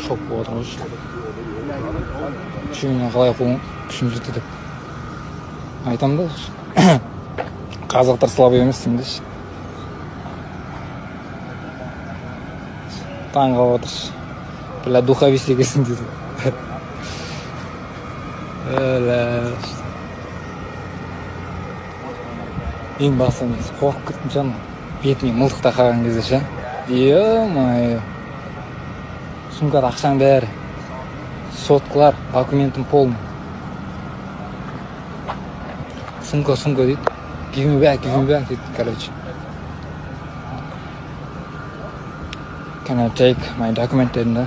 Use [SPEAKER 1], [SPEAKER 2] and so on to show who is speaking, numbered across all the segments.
[SPEAKER 1] шок болып отыр ғой. Үшеуіне қалай күшім жетті деп айтам да. Қазақтар слабый емес деймін. Таң қалып отыр. Бля, духовис екенсің дейді. Ең басты мен қорқып кеттім жаңа. Бетіме мылтық тақаған кезде ше. Е-мое. Сумкада ақшаң бәрі. Соткалар, документім полный. Сумка дейді. Give me back дейді, короче. Can I take my document дедім.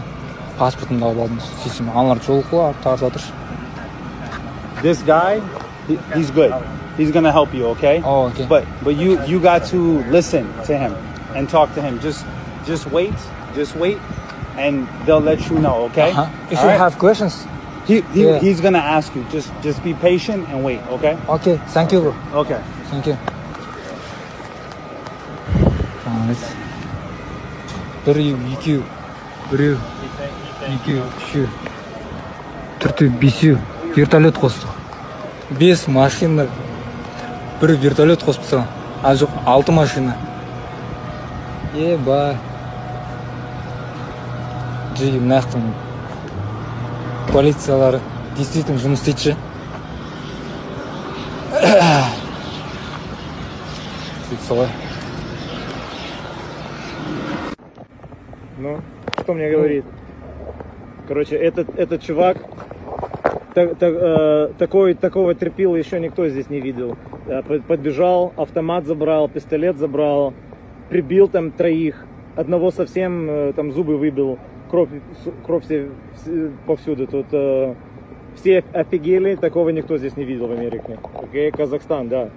[SPEAKER 1] Паспортымды алып алдым. Сөйтсем, аналар жолыққа тартып жатыр.
[SPEAKER 2] This guy, he's good. He's gonna help you, okay?
[SPEAKER 1] Oh, okay.
[SPEAKER 2] But you got to listen to him and talk to him. Just wait, and they'll let you know, okay?
[SPEAKER 1] If you have questions,
[SPEAKER 2] he's gonna ask you. Just be patient and wait, okay?
[SPEAKER 1] Okay, thank you, bro.
[SPEAKER 2] Okay.
[SPEAKER 1] Thank you. Біреу, екеу, үшеу, төртеу, бесеу вертолет қосты. 5 машина, бір вертолет қосып тастаған. А жоқ, 6 машина. Ебай. Жеге мынаяқтың полициялары действительно жұмыс істейді ше. Солай.
[SPEAKER 2] Ну, что мне говорит? Короче, этот чувак, такого терпила еще никто здесь не видел. Подбежал, автомат забрал, пистолет забрал, прибил там 3, одного совсем там зубы выбил, кровь все повсюду. Тут все офигели, такого никто здесь не видел в Америке. Окей, Казахстан, да.